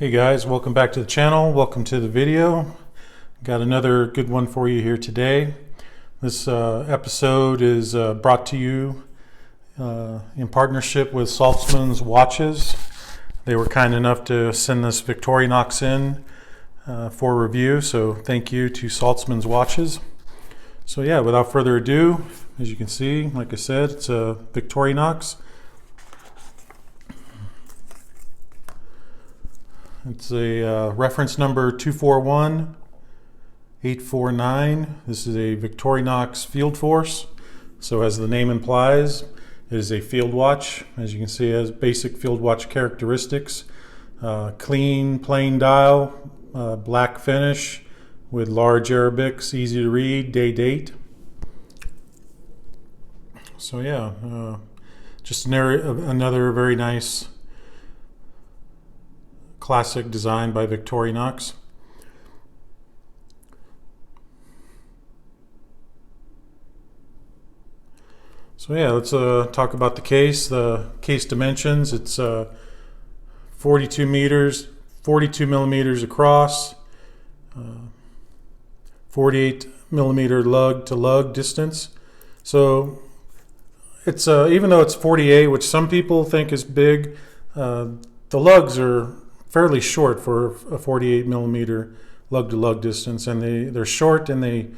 Hey guys, welcome back to the channel. Welcome to the video. Got another good one for you here today. This episode is brought to you in partnership with Saltzmans watches. They were kind enough to send this Victorinox in for review, so thank you to Saltzmans watches. So yeah, without further ado, as you can see, like I said, it's a Victorinox. It's a reference number 241849. This is a Victorinox Fieldforce. So as the name implies, it is a field watch. As you can see, it has basic field watch characteristics. Clean, plain dial, black finish with large Arabics, easy to read, date. So yeah, just another very nice classic design by Victorinox. So yeah, let's talk about the case. The case dimensions, it's 42 millimeters across, 48 millimeter lug to lug distance. So it's even though it's 48, which some people think is big, the lugs are fairly short for a 48 millimeter lug to lug distance, and they're short and they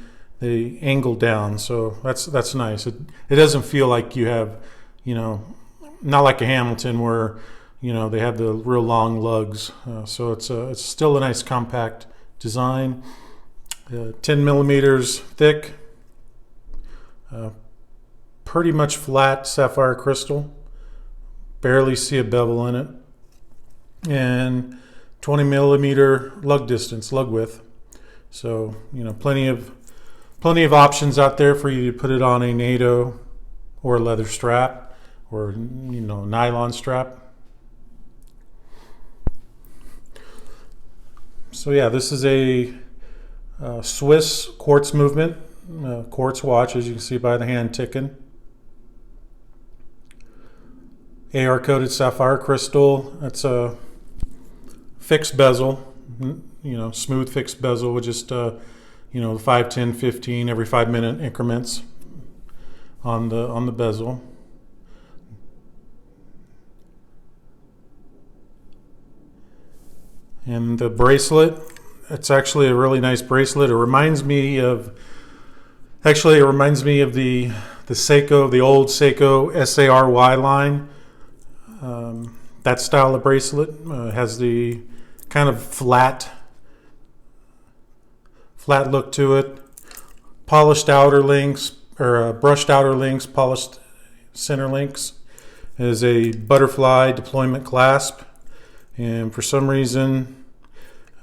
angle down, so that's nice. It doesn't feel like you have, not like a Hamilton where they have the real long lugs. So it's still a nice compact design. 10 millimeters thick, pretty much flat sapphire crystal, barely see a bevel in it, and 20 millimeter lug distance, lug width. So plenty of options out there for you to put it on a NATO or a leather strap or nylon strap. So yeah, this is a Swiss quartz movement, quartz watch, as you can see by the hand ticking. AR coated sapphire crystal. That's a fixed bezel, smooth fixed bezel with just 5, 10, 15 every 5 minute increments on the bezel. And the bracelet, it's actually a really nice bracelet. It reminds me of the Seiko, the old Seiko SARY line. That style of bracelet has the kind of flat look to it. Polished outer links, or brushed outer links, polished center links. It is a butterfly deployment clasp, and for some reason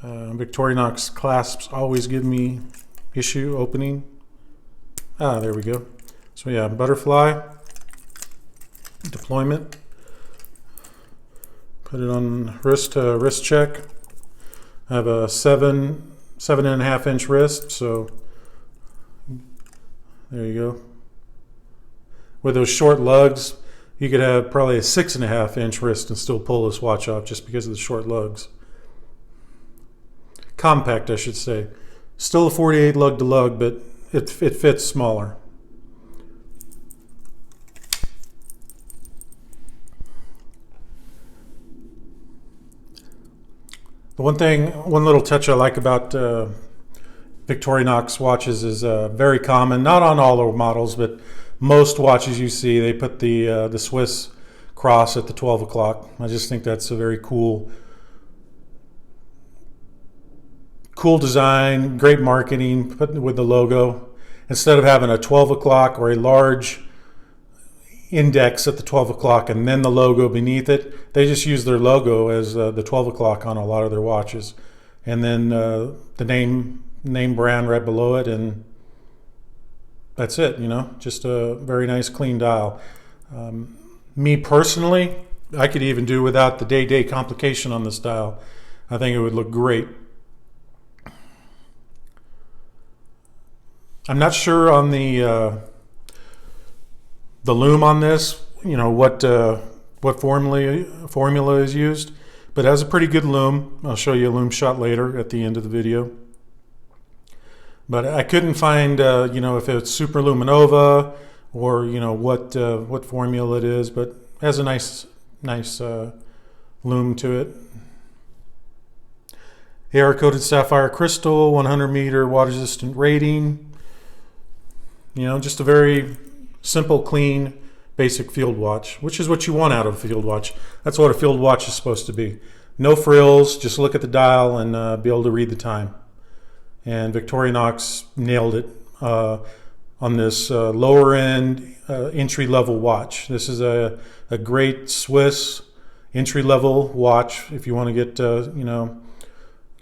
Victorinox clasps always give me issue opening. There we go. So yeah, butterfly deployment. Put it on wrist to wrist check. I have a 7.5 inch wrist, so there you go. With those short lugs, you could have probably a 6.5 inch wrist and still pull this watch off just because of the short lugs. Compact, I should say. Still a 48 lug to lug, but it fits smaller. One little touch I like about Victorinox watches is very common, not on all the models, but most watches you see, they put the Swiss cross at the 12 o'clock. I just think that's a very cool design, great marketing, putting with the logo. Instead of having a 12 o'clock or a large index at the 12 o'clock and then the logo beneath it, they just use their logo as the 12 o'clock on a lot of their watches, and then the name brand right below it, and that's it. Just a very nice clean dial. Me personally, I could even do without the day complication on this dial. I think it would look great. I'm not sure on the lume on this, what formula is used, but it has a pretty good lume. I'll show you a lume shot later at the end of the video. But I couldn't find, if it's Super Luminova or what formula it is, but it has a nice lume to it. AR-coated sapphire crystal, 100 meter water resistant rating. Just a very simple, clean, basic field watch, which is what you want out of a field watch. That's what a field watch is supposed to be. No frills, just look at the dial and be able to read the time. And Victorinox nailed it on this lower end entry level watch. This is a great Swiss entry level watch if you want to get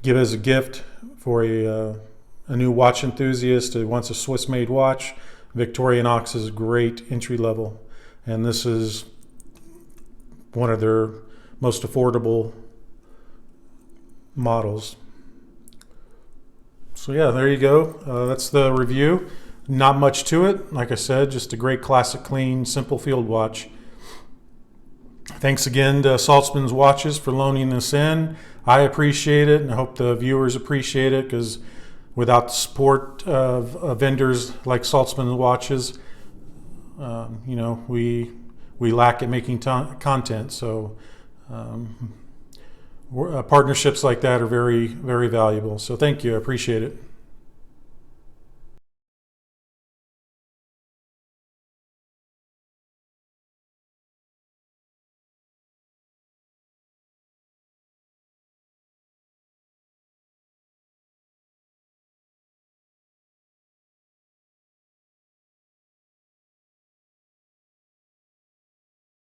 give as a gift for a new watch enthusiast who wants a Swiss made watch. Victorinox is a great entry level, and this is one of their most affordable models. So yeah, there you go. That's the review. Not much to it. Like I said, just a great classic, clean, simple field watch. Thanks again to Saltzmans Watches for loaning this in. I appreciate it, and I hope the viewers appreciate it, because without the support of vendors like Saltzmans Watches, we lack at making content. So partnerships like that are very, very valuable. So thank you. I appreciate it.